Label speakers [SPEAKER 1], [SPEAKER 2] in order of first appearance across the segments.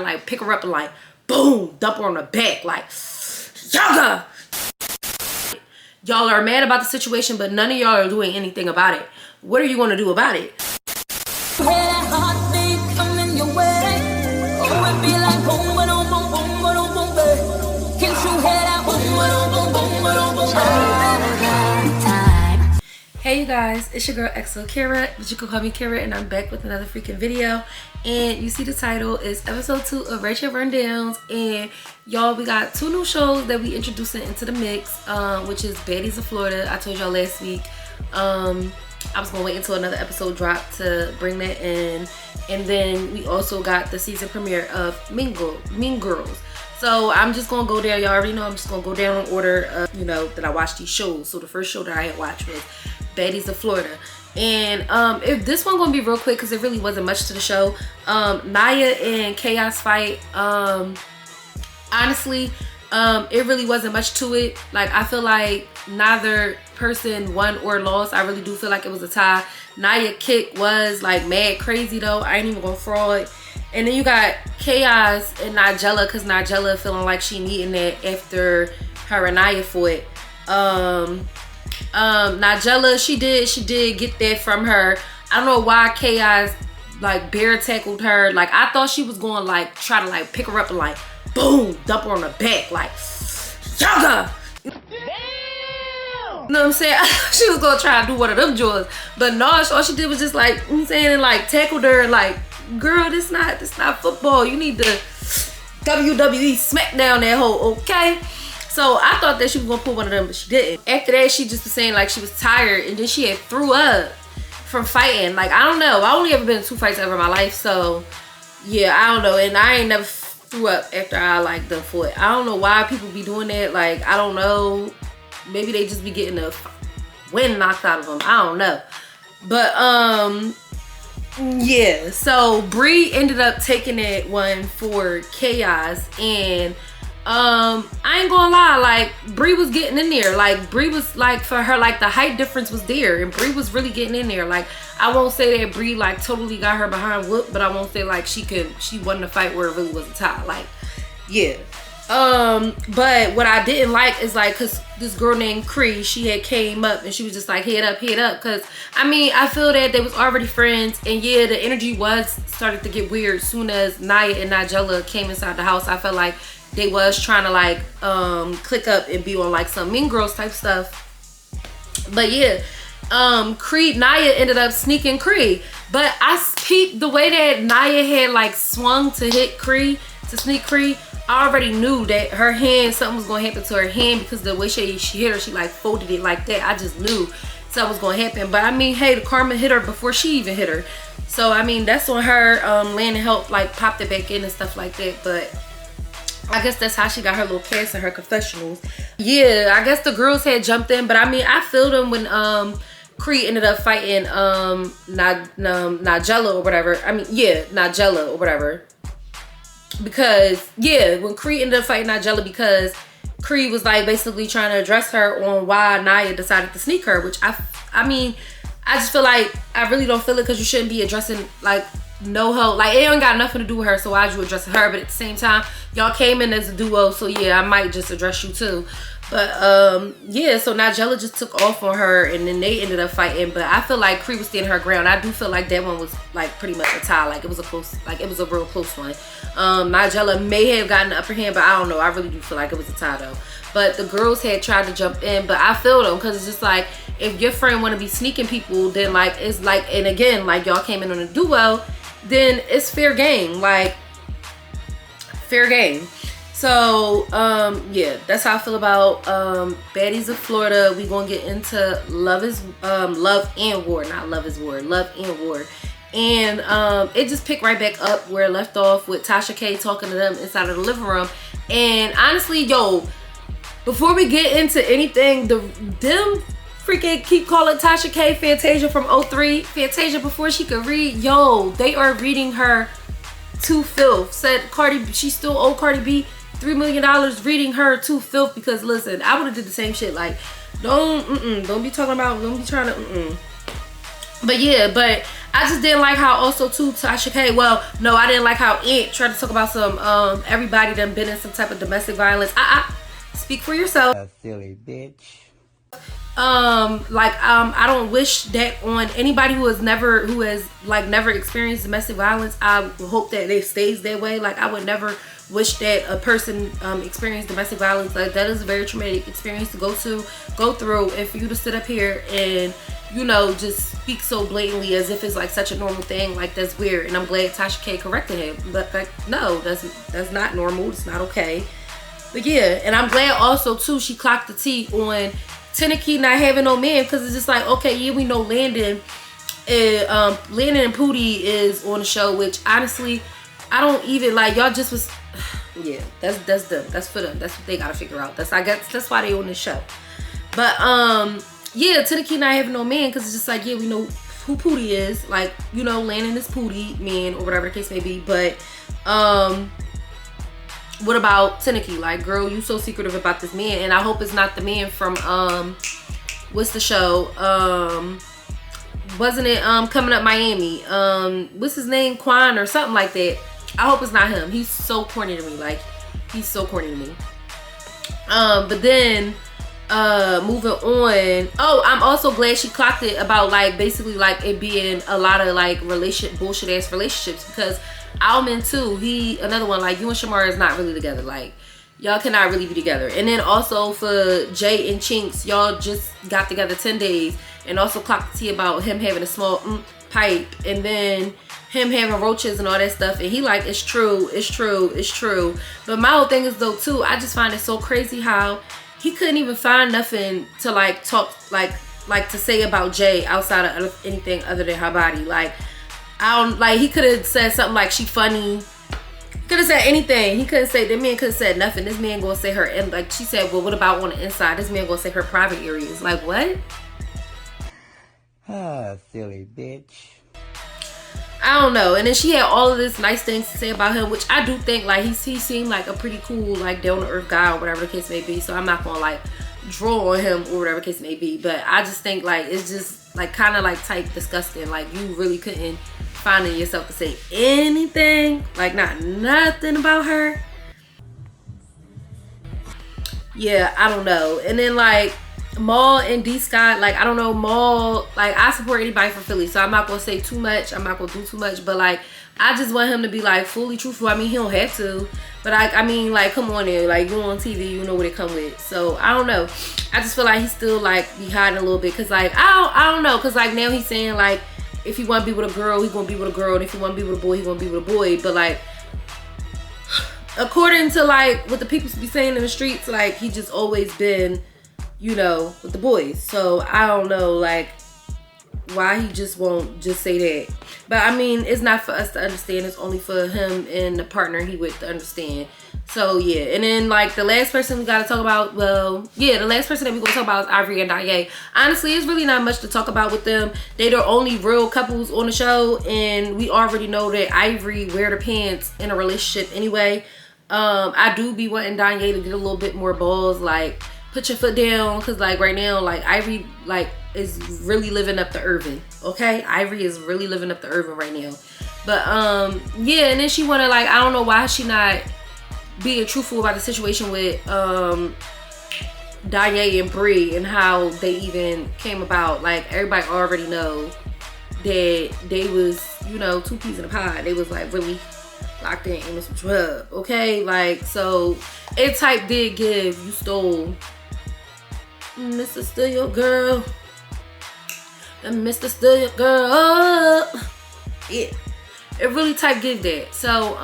[SPEAKER 1] like pick her up and like boom, dump her on the back like yoga. Y'all are mad about the situation, but none of y'all are doing anything about it. What are you gonna do about it? Hey you guys, it's your girl XO Kara, but you can call me Kara, and I'm back with another freaking video. And you see the title is episode 2 of Ratchet Rundownz. And y'all, we got 2 new shows that we introducing into the mix, which is Baddies of Florida. I told y'all last week I was gonna wait until another episode dropped to bring that in. And then we also got the season premiere of Mean Girls. So I'm just gonna go there. Y'all already know I'm just gonna go down in order of, you know, that I watched these shows. So the first show that I had watched was Baddies of Florida. And if this one gonna be real quick because it really wasn't much to the show. Naya and Chaos fight, honestly, it really wasn't much to it. Like, I feel like neither person won or lost. I really do feel like it was a tie. Naya kick was like mad crazy though. I ain't even gonna fraud. And then you got Chaos and Nigella, because Nigella feeling like she needing that after her and Naya fought. Nigella, she did get that from her. I don't know why Chaos like bear tackled her. Like, I thought she was going like try to like pick her up and like boom, dump her on the back like yoga. Damn. You know what I'm saying? She was gonna try to do one of them joys, but no, all she did was just like, you know what I'm saying, and like tackled her and like, girl, this not football. You need to WWE SmackDown that whole, okay? So I thought that she was gonna pull one of them, but she didn't. After that, she just was saying like she was tired, and then she had threw up from fighting. Like, I don't know. I only ever been in 2 fights ever in my life, so yeah, I don't know. And I ain't never threw up after I like done fought. I don't know why people be doing that. Like, I don't know. Maybe they just be getting the wind knocked out of them. I don't know. But yeah. So Bree ended up taking that one for Chaos, and I ain't gonna lie, like Bree was getting in there. Like, Bree was like, for her, like the height difference was there, and Bree was really getting in there. Like, I won't say that Bree like totally got her behind whoop, but I won't say like she won the fight where it really was a tie. Like, yeah. But what I didn't like is like, cause this girl named Cree, she had came up and she was just like head up, cause I mean, I feel that they was already friends, and yeah, the energy was started to get weird soon as Naya and Nigella came inside the house. I felt like they was trying to like click up and be on like some Mean Girls type stuff. But yeah, Naya ended up sneaking Cree, but I peeped the way that Naya had like swung to hit Cree, to sneak Cree. I already knew that her hand, something was going to happen to her hand, because the way she hit her, she like folded it like that. I just knew something was going to happen. But I mean, hey, the karma hit her before she even hit her. So I mean, that's on her. Landon helped like popped it back in and stuff like that. But I guess that's how she got her little cast in her confessionals. Yeah, I guess the girls had jumped in, but I mean, I feel them when Cree ended up fighting Nigella or whatever. I mean, yeah, Nigella or whatever. Because yeah, when Cree ended up fighting Nigella, because Cree was like basically trying to address her on why Naya decided to sneak her, which I mean, I just feel like I really don't feel it, because you shouldn't be addressing like no help. Like, it ain't got nothing to do with her, so why'd you address her? But at the same time, y'all came in as a duo, so yeah, I might just address you too. But yeah, so Nigella just took off on her, and then they ended up fighting. But I feel like Cree was standing her ground. I do feel like that one was like pretty much a tie. Like, it was a close, like it was a real close one. Nigella may have gotten the upper hand, but I don't know. I really do feel like it was a tie though. But the girls had tried to jump in, but I feel them, because it's just like, if your friend want to be sneaking people, then like, it's like, and again, like y'all came in on a duo, then it's fair game. Like, fair game. So yeah, that's how I feel about Baddies of Florida. We gonna get into Love and War, not Love is War, Love and War. And it just picked right back up where it left off with Tasha K talking to them inside of the living room. And honestly, yo, before we get into anything, them freaking keep calling Tasha K Fantasia from 03. Fantasia, before she could read, yo, they are reading her to filth. Said Cardi, she still owe Cardi B $3 million reading her to filth, because listen, I would have did the same shit. Like, don't be talking about, don't be trying to, But yeah, but I just didn't like how also too Tasha K. Well, no, I didn't like how Ant tried to talk about some everybody done been in some type of domestic violence. Speak for yourself.
[SPEAKER 2] A silly bitch.
[SPEAKER 1] I don't wish that on anybody who has never experienced domestic violence. I hope that it stays that way. Like, I would never wish that a person experienced domestic violence. Like, that is a very traumatic experience to go through, and for you to sit up here and, you know, just speak so blatantly as if it's like such a normal thing, like, that's weird. And I'm glad Tasha K corrected him, but like, no, that's not normal. It's not okay. But yeah, and I'm glad also too she clocked the T on Tennessee not having no man, because it's just like, okay, yeah, we know Landon and Pootie is on the show, which honestly I don't even like. Y'all just was yeah, that's them. That's for them. That's what they gotta figure out. I guess that's why they on this show. But yeah, Tennessee not having no man, because it's just like, yeah, we know who Pootie is. Like, you know, Landon is Pootie man, or whatever the case may be. But what about Tennessee? Like, girl, you so secretive about this man, and I hope it's not the man from what's the show? Wasn't it Coming Up Miami? What's his name? Quan or something like that. I hope it's not him. He's so corny to me. Like, he's so corny to me. But then moving on. Oh, I'm also glad she clocked it about, like, basically like it being a lot of like bullshit ass relationships, because Alman too, he another one, like, you and Shamar is not really together. Like, y'all cannot really be together. And then also for Jay and Chinks, y'all just got together 10 days, and also clocked the tea about him having a small pipe, and then him having roaches and all that stuff. And he like, it's true. But my whole thing is though too, I just find it so crazy how he couldn't even find nothing to like talk like to say about Jay outside of anything other than her body. Like, I don't, like, he could have said something like she funny. Could have said anything. He couldn't say, that man could have said nothing. This man gonna say her, and like she said, well, what about on the inside? This man gonna say her private areas. Like, what?
[SPEAKER 2] Silly bitch.
[SPEAKER 1] I don't know. And then she had all of this nice things to say about him, which I do think, like, he seemed like a pretty cool, like, down to earth guy, or whatever the case may be. So I'm not gonna like draw on him or whatever the case may be. But I just think, like, it's just like kind of like type disgusting. Like, you really couldn't find in yourself to say anything, like, not nothing about her. Yeah, I don't know. And then like Maul and D Scott, like, I don't know, Maul, like, I support anybody from Philly, so I'm not gonna say too much, I'm not gonna do too much, but like, I just want him to be like fully truthful. I mean, he don't have to, but I mean, like, come on there, like, you on TV, you know what it come with. So I don't know, I just feel like he's still like be hiding a little bit, because like, I don't know, because like now he's saying like, if he want to be with a girl, he gonna be with a girl, and if he want to be with a boy, he gonna be with a boy. But like, according to like what the people be saying in the streets, like, he just always been, you know, with the boys. So I don't know, like, why he just won't just say that. But I mean, it's not for us to understand, it's only for him and the partner he with to understand. So yeah, and then like the last person we gotta talk about, well, yeah, the last person that we're gonna talk about is Ivory and Danye. Honestly, it's really not much to talk about with them. They the only real couples on the show, and we already know that Ivory wear the pants in a relationship anyway. I do be wanting Danye to get a little bit more balls, like, put your foot down, because like right now, like, Ivory like is really living up to Irvin. Okay, Ivory is really living up to Irvin right now. But yeah, and then she wanna, like, I don't know why she not being truthful about the situation with Danye and Bree and how they even came about. Like, everybody already know that they was, you know, two peas in a pod. They was like really locked in aiming some drug. Okay, like, so it type did give, you stole Mr. Still Your Girl and Mr. Still Your Girl. Yeah, it really type give that. So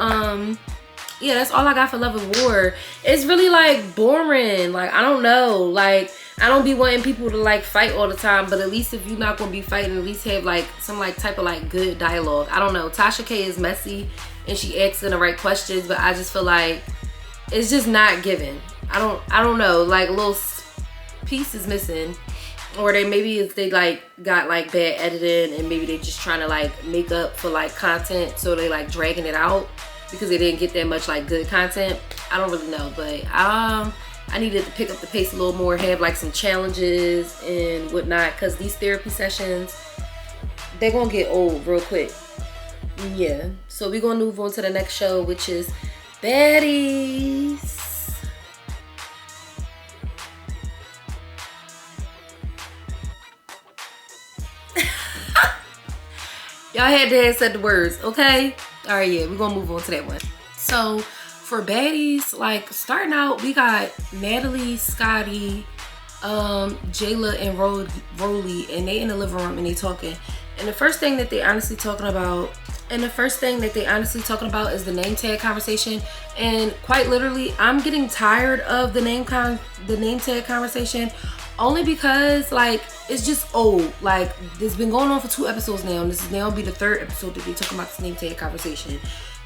[SPEAKER 1] yeah, that's all I got for Love and War. It's really like boring. Like, I don't know. Like, I don't be wanting people to like fight all the time, but at least if you're not gonna be fighting, at least have like some like type of like good dialogue. I don't know. Tasha K is messy and she asking the right questions, but I just feel like it's just not given. I don't know. Like, a little piece is missing, or they like got like bad editing, and maybe they just trying to like make up for like content, so they like dragging it out because they didn't get that much like good content. I don't really know, but I needed to pick up the pace a little more, have like some challenges and whatnot, because these therapy sessions, they're gonna get old real quick. Yeah, so we're gonna move on to the next show, which is Baddies. Y'all had to have said the words, okay? All right, yeah, we're gonna move on to that one. So for Baddies, like starting out, we got Natalie, Scotty, Jayla, and Rolly, and they in the living room and they talking. And the first thing that they honestly talking about is the name tag conversation. And quite literally, I'm getting tired of the name tag conversation, only because like it's just old. Like it's been going on for 2 episodes now, and this is now be the 3rd episode that they talking about this name tag conversation.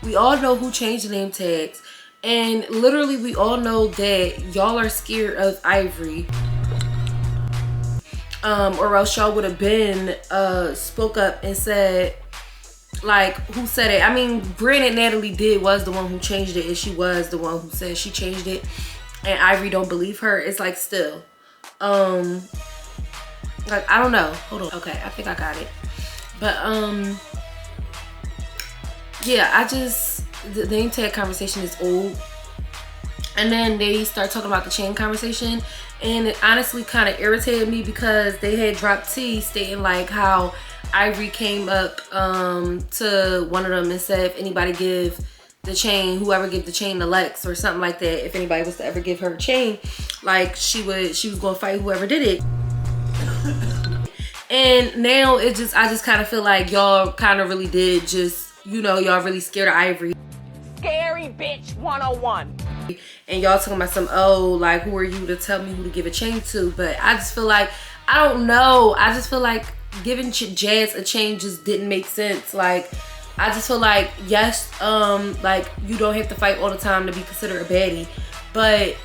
[SPEAKER 1] We all know who changed the name tags, and literally we all know that y'all are scared of Ivory. Or else y'all would have been spoke up and said, like, who said it. I mean, granted, Natalie was the one who changed it, and she was the one who said she changed it, and Ivory don't believe her. It's like still like I don't know, hold on, okay, I think I got it. But yeah, the name tag conversation is old. And then they start talking about the chain conversation, and it honestly kind of irritated me because they had dropped T stating like how Ivory came up to one of them and said if anybody give the chain, whoever give the chain to Lex or something like that, if anybody was to ever give her a chain, like she was gonna fight whoever did it. And now I just kind of feel like y'all kind of really did just, you know, y'all really scared of Ivory.
[SPEAKER 3] Scary bitch 101.
[SPEAKER 1] And y'all talking about some, oh, like, who are you to tell me who to give a chain to? But I just feel like, I don't know. I just feel like giving Jazz a chain just didn't make sense. Like, I just feel like, yes, like, you don't have to fight all the time to be considered a baddie. But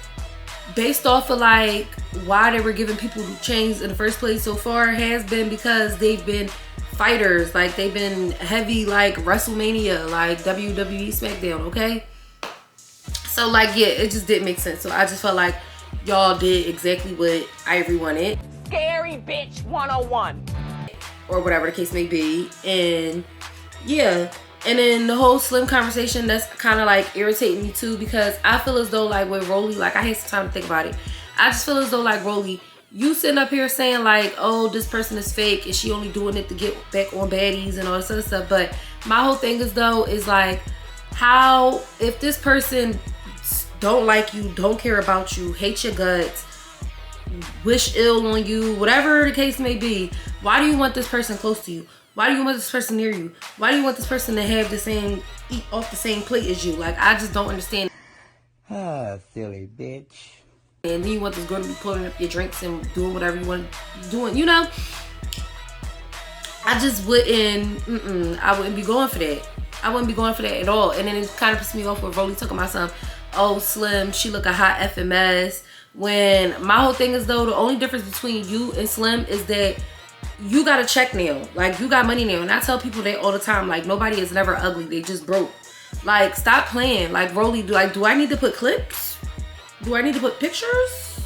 [SPEAKER 1] based off of, like, why they were giving people chains in the first place so far has been because they've been fighters. Like, they've been heavy, like, WrestleMania, like, WWE SmackDown, okay? So, like, yeah, it just didn't make sense. So, I just felt like y'all did exactly what Ivory wanted.
[SPEAKER 3] Scary bitch 101.
[SPEAKER 1] Or whatever the case may be. And, yeah. And then the whole Slim conversation, that's kind of, like, irritating me, too. Because I feel as though, like, with Rolly, like, I had some time to think about it. I just feel as though, like, Rolly, you sitting up here saying, like, oh, this person is fake. And she only doing it to get back on baddies and all this other stuff. But my whole thing is, though, is, like, how, if this person don't like you, don't care about you, hate your guts, wish ill on you, whatever the case may be, why do you want this person close to you? Why do you want this person near you? Why do you want this person to have eat off the same plate as you? Like, I just don't understand.
[SPEAKER 2] Ah, silly bitch.
[SPEAKER 1] And then you want this girl to be pulling up your drinks and doing whatever you want to do, you know? I just wouldn't, I wouldn't be going for that. I wouldn't be going for that at all. And then it kind of pissed me off with Rolly talking about something, oh, Slim, she look a hot effing mess. When my whole thing is, though, the only difference between you and Slim is that you got a check now. Like, you got money now. And I tell people that all the time. Like, nobody is never ugly. They just broke. Like, stop playing. Like, Rolly, do I need to put clips? Do I need to put pictures?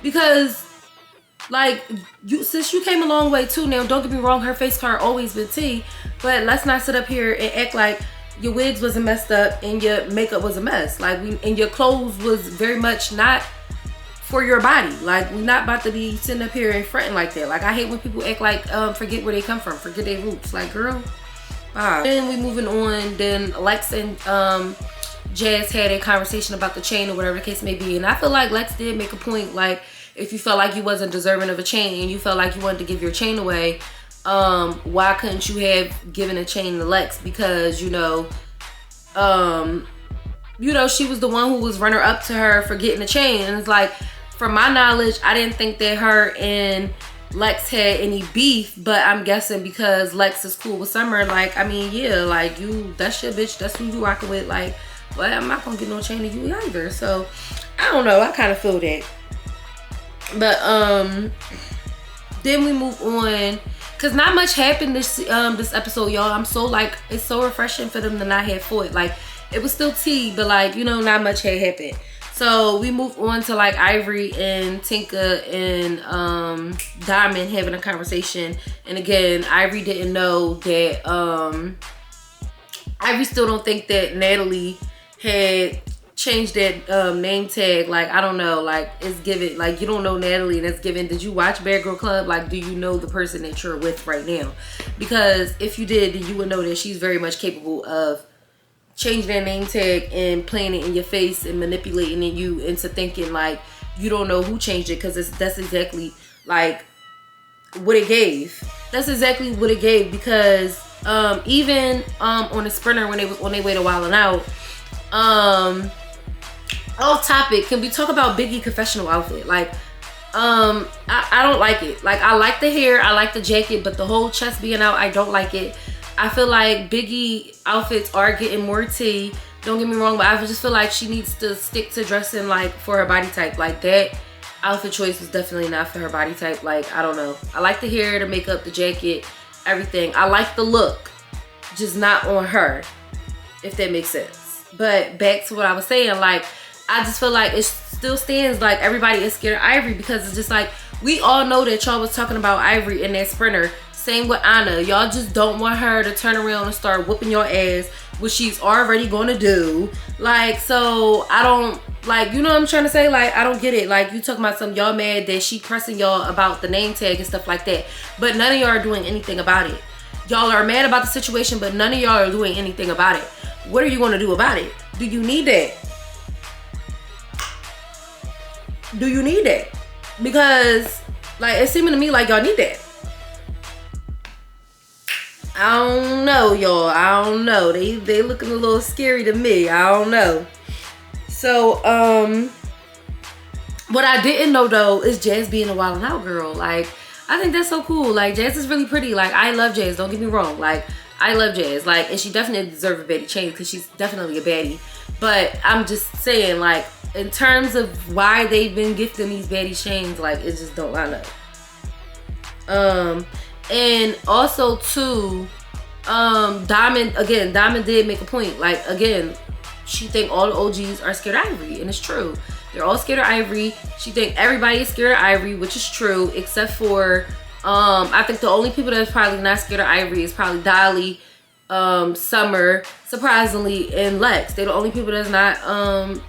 [SPEAKER 1] Because, like, since you came a long way, too. Now, don't get me wrong. Her face card always been T. But let's not sit up here and act like your wigs wasn't messed up and your makeup was a mess. Like, and your clothes was very much not for your body. Like, we're not about to be sitting up here and fronting like that. Like, I hate when people act like, forget where they come from, forget their roots. Like, girl, bye. Then we moving on. Then Lex and Jazz had a conversation about the chain or whatever the case may be. And I feel like Lex did make a point, like, if you felt like you wasn't deserving of a chain and you felt like you wanted to give your chain away, why couldn't you have given a chain to Lex? Because, you know, she was the one who was runner up to her for getting a chain. And it's like, from my knowledge, I didn't think that her and Lex had any beef, but I'm guessing because Lex is cool with Summer, like, I mean, yeah, like, that's your bitch, that's who you rocking with, like, well, I'm not gonna get no chain to you either. So, I don't know, I kind of feel that. But, then we move on, because not much happened this episode, y'all. I'm so, like, it's so refreshing for them to not have fought. Like, it was still tea, but, like, you know, not much had happened. So we move on to like Ivory and Tinka and Diamond having a conversation. And again, Ivory didn't know that Ivory still don't think that Natalie had changed that name tag. Like, I don't know, like it's given, like you don't know Natalie and it's given, did you watch Bad Girl Club? Like, do you know the person that you're with right now? Because if you did, then you would know that she's very much capable of changing that name tag and playing it in your face and manipulating you into thinking like you don't know who changed it, because that's exactly like what it gave. That's exactly what it gave, because even on the Sprinter when they was on their way to Wildin' Out, off topic, can we talk about Biggie confessional outfit? Like I don't like it. Like, I like the hair, I like the jacket, but the whole chest being out, I don't like it. I feel like Biggie outfits are getting more tea. Don't get me wrong, but I just feel like she needs to stick to dressing like for her body type. Like, that outfit choice was definitely not for her body type. Like, I don't know. I like the hair, the makeup, the jacket, everything. I like the look, just not on her, if that makes sense. But back to what I was saying, like, I just feel like it still stands like everybody is scared of Ivory, because it's just like, we all know that y'all was talking about Ivory in that Sprinter. Same with Anna. Y'all just don't want her to turn around and start whooping your ass, which she's already gonna do. Like, so I don't, like, you know what I'm trying to say? Like, I don't get it. Like, you talking about some, y'all mad that she pressing y'all about the name tag and stuff like that, but none of y'all are doing anything about it. Y'all are mad about the situation, but none of y'all are doing anything about it. What are you gonna do about it? Do you need that? Do you need that? Because, like, it's seeming to me like y'all need that. I don't know, y'all. I don't know. They looking a little scary to me. I don't know. So, what I didn't know though is Jazz being a Wildin' Out girl. Like, I think that's so cool. Like, Jazz is really pretty. Like, I love Jazz. Don't get me wrong. Like, I love Jazz. Like, and she definitely deserves a baddie change because she's definitely a baddie. But I'm just saying, like, in terms of why they've been gifting these baddie chains, like, it just don't line up. And also too, Diamond did make a point. Like, again, she think all the OGs are scared of Ivory, and it's true. They're all scared of Ivory. She think everybody is scared of Ivory, which is true, except for I think the only people that's probably not scared of Ivory is probably Dolly, Summer, surprisingly, and Lex. They're the only people that's not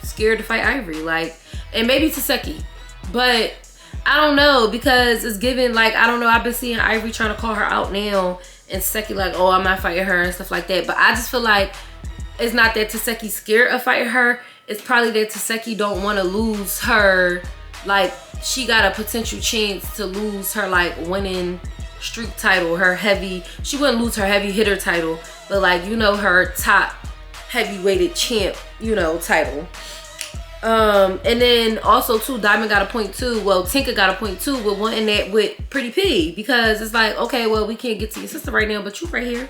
[SPEAKER 1] scared to fight Ivory. Like, and maybe Taseki, but I don't know, because it's given, like, I don't know, I've been seeing Ivory trying to call her out now, and Taseki like, oh, I'm not fighting her and stuff like that. But I just feel like it's not that Taseki's scared of fighting her, it's probably that Taseki don't want to lose her, like, she got a potential chance to lose her, like, winning streak title, her heavy, she wouldn't lose her heavy hitter title, but, like, you know, her top heavyweighted champ, you know, title. And then also too, Diamond got a point too, well, Tinka got a point too with wanting that with Pretty P, because it's like, okay, well, we can't get to your sister right now, but you right here.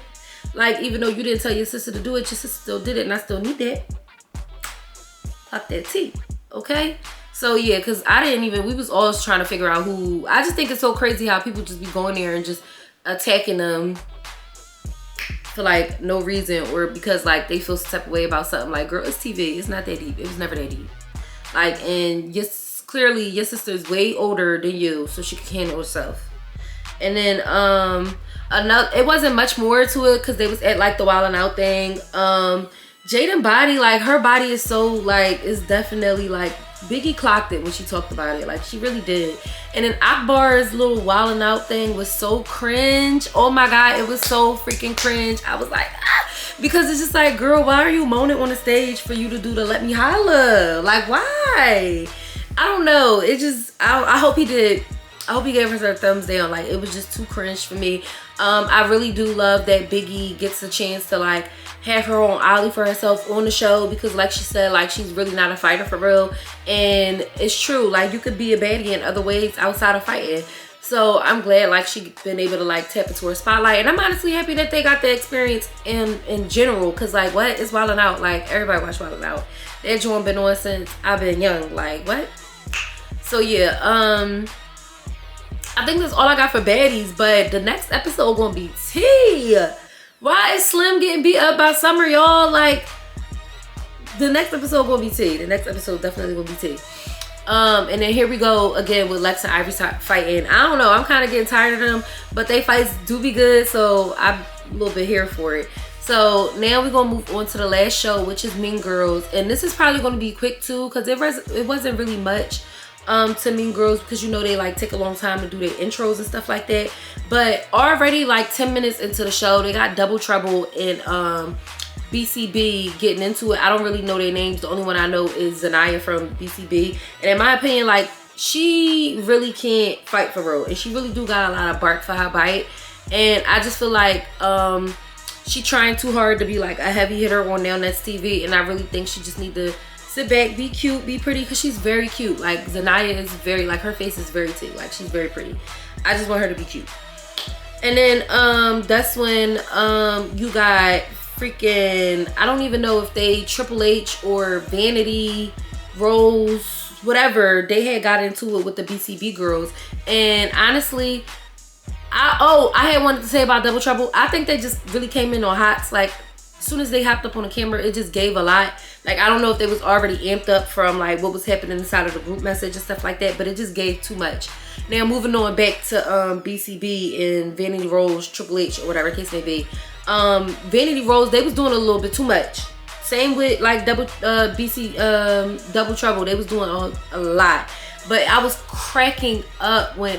[SPEAKER 1] Like, even though you didn't tell your sister to do it, your sister still did it, and I still need that. Pop that tea, okay? So yeah, because we was always trying to figure out who. I just think it's so crazy how people just be going there and just attacking them for like no reason, or because like they feel some type of way about something. Like, girl, it's TV, it's not that deep. It was never that deep. Like, and yes, clearly your sister is way older than you, so she can handle herself. And then another, it wasn't much more to it because they was at like the Wildin' Out thing. Jaden body, like, her body is so, like, it's definitely like, Biggie clocked it when she talked about it. Like, she really did. And then Akbar's little Wildin' Out thing was so cringe. Oh my God, it was so freaking cringe. I was like, ah, because it's just like, girl, why are you moaning on the stage for you to do the Let Me Holla? Like, why? I don't know. It just, I hope he did. I hope he gave her a thumbs down. Like, it was just too cringe for me. I really do love that Biggie gets a chance to, like, have her own alley for herself on the show, because like she said, like, she's really not a fighter for real, and it's true, like, you could be a baddie in other ways outside of fighting. So I'm glad, like, she been able to, like, tap into her spotlight, and I'm honestly happy that they got the experience in general, because, like, what is Wildin' Out? Like, everybody watch Wildin' Out. That joint been on since I've been young. Like, what? So yeah, I think that's all I got for baddies, but the next episode gonna be tea. Why is Slim getting beat up by Summer, y'all? Like, the next episode will be tea. The next episode definitely will be tea. And then here we go again with Lex and Ivory fighting. I don't know. I'm kind of getting tired of them, but they fights do be good, so I'm a little bit here for it. So now we're gonna move on to the last show, which is Mean Girls, and this is probably gonna be quick too, because it wasn't really much to Mean Girls, because you know they like take a long time to do their intros and stuff like that. But already like 10 minutes into the show, they got Double Trouble and BCB getting into it. I don't really know their names. The only one I know is Zanaya from BCB, and in my opinion, like, she really can't fight for real, and she really do got a lot of bark for her bite. And I just feel like she trying too hard to be like a heavy hitter on Now Next TV, and I really think she just need to sit back, be cute, be pretty, because she's very cute. Like, Zanaya is very, like, her face is very tea. Like, she's very pretty. I just want her to be cute. And then that's when you got freaking, I don't even know if they Triple H or Vanity Rose, whatever, they had got into it with the BCB girls. And honestly, I had wanted to say about Double Trouble, I think they just really came in on hots. Like, as soon as they hopped up on the camera, it just gave a lot. Like, I don't know if they was already amped up from like what was happening inside of the group message and stuff like that, but it just gave too much. Now moving on back to BCB and Vanity Rose, Triple H, or whatever the case may be. Vanity Rose, they was doing a little bit too much. Same with like Double Trouble, they was doing a lot. But I was cracking up when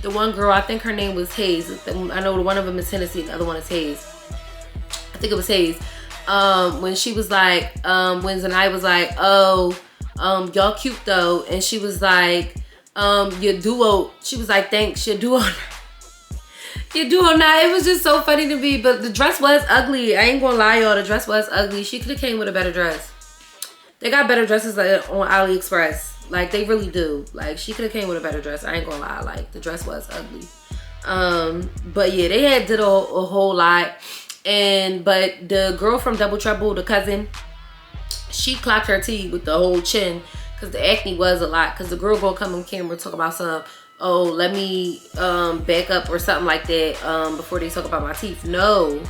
[SPEAKER 1] the one girl, I think her name was Hayes. I know one of them is Hennessy, the other one is Hayes. I think it was Hayes. When she was like, when Zanaya was like, oh, y'all cute though, and she was like, your duo, she was like, thanks, your duo. Your duo now, it was just so funny to me, but the dress was ugly. I ain't gonna lie, y'all, the dress was ugly. She could have came with a better dress. They got better dresses like, on AliExpress. Like, they really do. Like, she could have came with a better dress. I ain't gonna lie, like, the dress was ugly. But yeah, they had did a whole lot. But the girl from Double Trouble, the cousin, she clocked her tea with the whole chin, because the acne was a lot. Because the girl gonna come on camera talk about some, oh, let me back up or something like that before they talk about my teeth. No,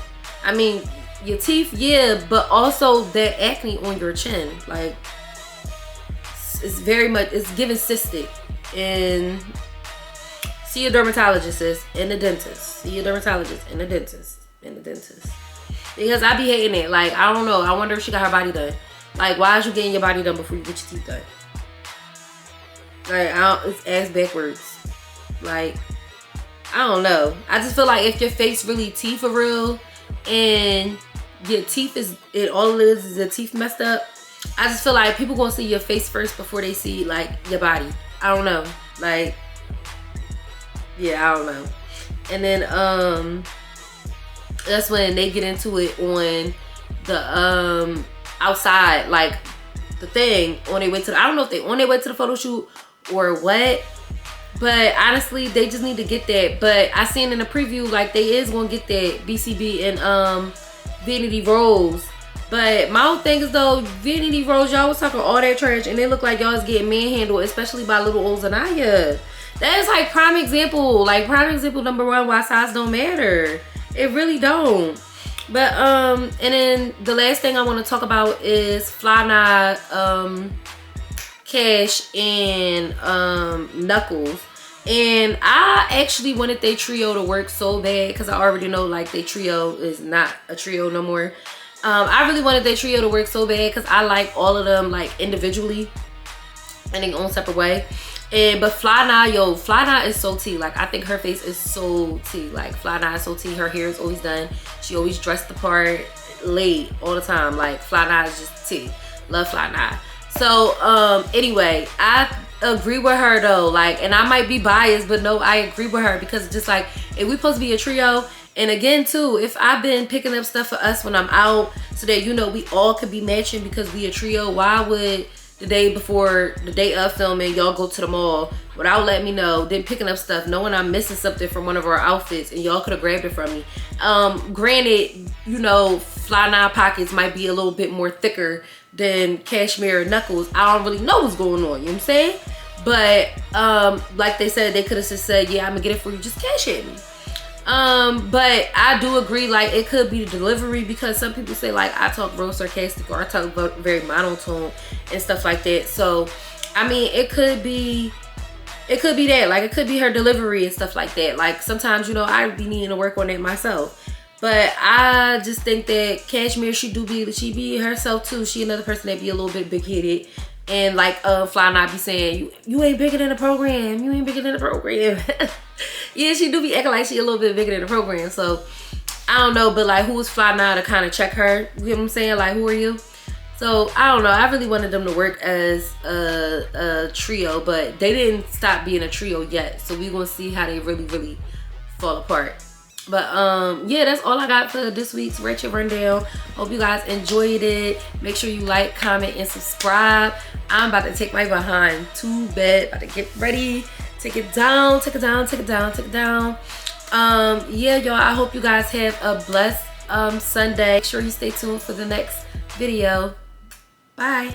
[SPEAKER 1] I mean, your teeth, yeah, but also that acne on your chin, like, it's very much, it's giving cystic. And see a dermatologist, sis, and a dentist. See a dermatologist and a dentist. Because I be hating it. Like, I don't know, I wonder if she got her body done. Like, why is you getting your body done before you get your teeth done? Like, it's ass backwards. Like, I don't know. I just feel like if your face really teeth for real, and your teeth is, all it is your teeth messed up, I just feel like people gonna see your face first before they see like your body. I don't know. Like, yeah, I don't know. And then that's when they get into it on the outside, like the thing on their way to the, I don't know if they on their way to the photo shoot or what, but honestly they just need to get that. But I seen in the preview like they is gonna get that BCB and Vanity Rose. But my whole thing is though, Vanity Rose, y'all was talking all that trash and it looked like y'all was getting manhandled, especially by little old Zanaya. That is like prime example number one why size don't matter. It really don't. But and then the last thing I want to talk about is Fly Nah, Cash, and Knuckles. And I actually wanted their trio to work so bad because I already know like their trio is not a trio no more. I really wanted their trio to work so bad because I like all of them like individually in their own separate way. But Fly Nah, Fly Nah is so tea. Like, I think her face is so tea. Like, Fly Nah is so tea. Her hair is always done. She always dressed the part, laid all the time. Like, Fly Nah is just tea. Love Fly Nah. So, anyway, I agree with her though. Like, and I might be biased, but no, I agree with her because it's just like, if we supposed to be a trio, and again too, if I've been picking up stuff for us when I'm out so that, you know, we all could be matching because we a trio, why would the day before, the day of filming, y'all go to the mall without letting me know, then picking up stuff, knowing I'm missing something from one of our outfits and y'all could have grabbed it from me. Granted, you know, Fly Nah pockets might be a little bit more thicker than Cashmere Knuckles. I don't really know what's going on, you know what I'm saying? But like they said, they could have just said, yeah, I'm gonna get it for you, just cash at me. But I do agree, like, it could be the delivery, because some people say, like, I talk real sarcastic or I talk very monotone and stuff like that. So, I mean, it could be that. Like, it could be her delivery and stuff like that. Like, sometimes, you know, I be needing to work on that myself. But I just think that Cashmere, she be herself too. She another person that be a little bit big-headed. And like Fly Not be saying, you ain't bigger than the program. You ain't bigger than the program. Yeah, she do be acting like she a little bit bigger than the program. So, I don't know. But like, who is Fly Not to kind of check her? You get what I'm saying? Like, who are you? So, I don't know. I really wanted them to work as a trio. But they didn't stop being a trio yet. So, we're going to see how they really fall apart. But yeah, that's all I got for this week's Ratchet Rundown. Hope you guys enjoyed it. Make sure you like, comment, and subscribe. I'm about to take my behind to bed. About to get ready. Take it down. Yeah, y'all, I hope you guys have a blessed Sunday. Make sure you stay tuned for the next video. Bye.